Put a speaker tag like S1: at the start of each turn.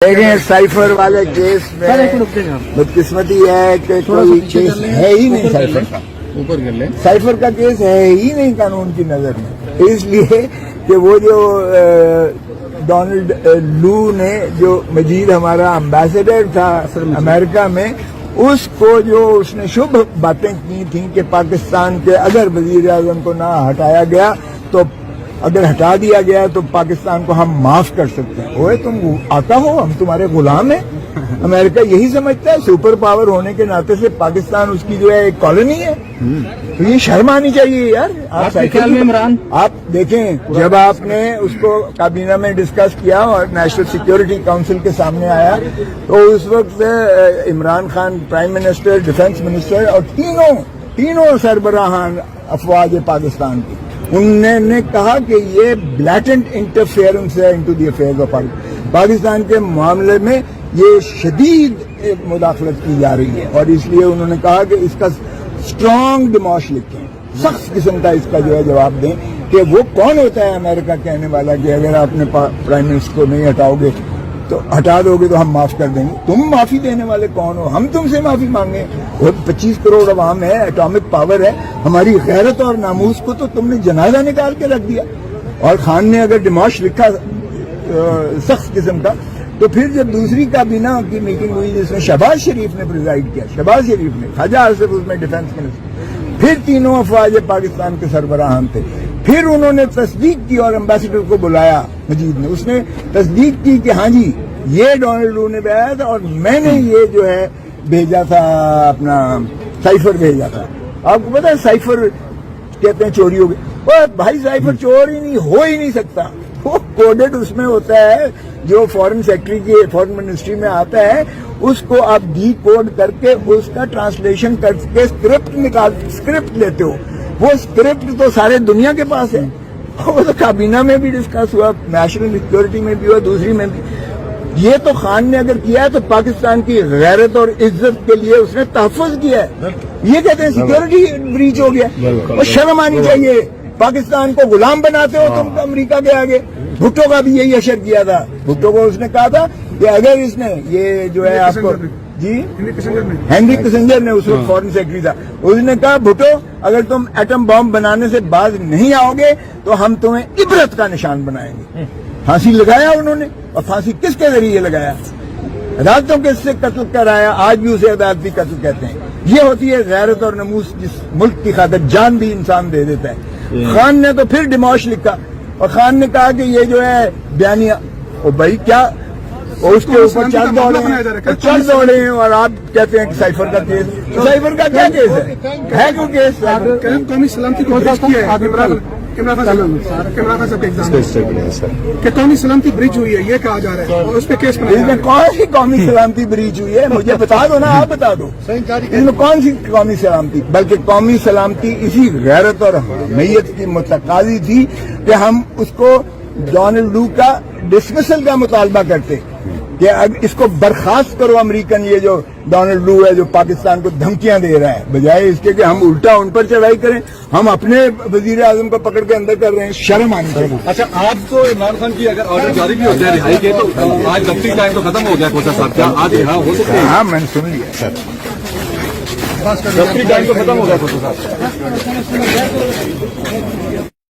S1: دیکھیں سائفر والے کیس میں بدقسمتی ہے کہ کوئی کیس ہے ہی نہیں سائفر کا، سائفر کا کیس ہے ہی نہیں قانون کی نظر میں، اس لیے کہ وہ جو ڈونلڈ لو نے جو مجید ہمارا امبیسڈر تھا امریکہ میں، اس کو جو اس نے شبھ باتیں کی تھیں کہ پاکستان کے اگر وزیر اعظم کو نہ ہٹایا گیا تو اگر ہٹا دیا گیا تو پاکستان کو ہم معاف کر سکتے ہیں۔ اوے تم آتا ہو، ہم تمہارے غلام ہیں۔ امریکہ یہی سمجھتا ہے سپر پاور ہونے کے ناطے سے پاکستان اس کی جو ہے ایک کالونی ہے، تو یہ شرم آنی چاہیے یار۔ آپ کے خیال میں عمران، آپ دیکھیں جب آپ نے اس کو کابینہ میں ڈسکس کیا اور نیشنل سیکیورٹی کونسل کے سامنے آیا تو اس وقت Imran Khan prime minister, defence minister اور تینوں سربراہان افواج پاکستان کی، انہوں نے کہا کہ یہ بلیٹنٹ انٹرفیئرنس ہے into the affairs of Pakistan کے معاملے میں، یہ شدید مداخلت کی جا رہی ہے، اور اس لیے انہوں نے کہا کہ اس کا اسٹرانگ ڈیموش لکھیں، سخت قسم کا اس کا جو ہے جواب دیں کہ وہ کون ہوتا ہے امریکہ کہنے والا کہ اگر آپ نے پرائم منسٹر کو نہیں ہٹاؤ گے تو ہٹا دو گے تو ہم معاف کر دیں گے۔ تم معافی دینے والے کون ہو؟ ہم تم سے معافی مانگیں؟ وہ 25 کروڑ عوام ہے، ایٹامک پاور ہے، ہماری غیرت اور ناموس کو تو تم نے جنازہ نکال کے رکھ دیا۔ اور خان نے اگر ڈیموش لکھا سخت قسم کا، تو پھر جب دوسری کابینہ کی میٹنگ ہوئی جس میں شہباز شریف نے پریزائڈ کیا، شہباز شریف نے، خواجہ آصف اس میں ڈیفنس منسٹر، پھر تینوں افواج پاکستان کے سربراہان تھے، پھر انہوں نے تصدیق کی اور امبیسڈر کو بلایا مجید نے، اس نے تصدیق کی کہ ہاں جی یہ ڈونلڈ لو نے بھیجا تھا اور میں نے یہ جو ہے بھیجا تھا، اپنا سائفر بھیجا تھا۔ آپ کو پتا ہے سائفر کہتے ہیں چوری ہو گئی، اور بھائی سائفر چور ہی نہیں ہو ہی نہیں سکتا، وہ کوڈڈ اس میں ہوتا ہے جو فورن سیکٹری کی فورن منسٹری میں آتا ہے، اس کو آپ ڈی کوڈ کر کے اس کا ٹرانسلیشن کر کے اسکرپٹ لیتے ہو، وہ اسکرپٹ تو سارے دنیا کے پاس ہے، وہ تو کابینہ میں بھی ڈسکس ہوا، نیشنل سیکیورٹی میں بھی ہوا، دوسری میں بھی۔ یہ تو خان نے اگر کیا ہے تو پاکستان کی غیرت اور عزت کے لیے اس نے تحفظ کیا ہے، یہ کہتے ہیں سیکیورٹی بریچ ہو گیا، اور شرم آنی چاہیے۔ پاکستان کو غلام بناتے ہو تم امریکہ کے آگے۔ بھٹو کا بھی یہی اشر کیا تھا، بھٹو کو اس نے کہا تھا کہ اگر اس نے یہ جو ہے آپ کو جی ہینری کسنجر نے اس وقت فورن سیکرٹری تھا، اس نے کہا بھٹو اگر تم ایٹم بم بنانے سے باز نہیں آؤ گے تو ہم تمہیں عبرت کا نشان بنائیں گے۔ پھانسی لگایا انہوں نے، اور پھانسی کس کے ذریعے لگایا؟ عدالتوں کے سے قتل کرایا، آج بھی اسے عدالتی قتل کہتے ہیں۔ یہ ہوتی ہے غیرت اور ناموس، جس ملک کی خاطر جان بھی انسان دے دیتا ہے۔ خان نے تو پھر ڈیموش لکھا، اور خان نے کہا کہ یہ جو ہے بیانیہ، او بھائی کیا اس کے اوپر چل دوڑے ہیں، اور آپ کہتے ہیں کہ سائفر کا کیس، سائفر کا کیا کیس ہے کیوں کیس؟
S2: قومی سلامتی کو کہ قومی سلامتی بریچ ہوئی ہے، یہ کہا جا رہا ہے، اور اس پہ کیس
S1: اس میں کون سی قومی سلامتی بریچ ہوئی ہے؟ مجھے بتا دو نا، آپ بتا دو اس میں کون سی قومی سلامتی؟ بلکہ قومی سلامتی اسی غیرت اور حمیت کی متقاضی تھی کہ ہم اس کو ڈونلڈ لو کا ڈسمسل کا مطالبہ کرتے کہ اب اس کو برخاست کرو امریکن، یہ جو ڈونلڈ لو ہے جو پاکستان کو دھمکیاں دے رہا ہے، بجائے اس کے کہ ہم الٹا ان پر چڑھائی کریں، ہم اپنے وزیر اعظم کو پکڑ کے اندر کر رہے ہیں، شرم آنی چاہیے۔
S3: اچھا آج تو عمران خان کی اگر آرڈر جاری بھی ہو جائے رہائی کے تو آج دفتری ٹائم تو ختم ہو گیا کوچا صاحب، کیا آج یہاں ہو سکتے ہیں؟
S1: ہاں میں نے سن لیا سر،
S3: دفتری ٹائم تو ختم ہو گیا کوچا صاحب۔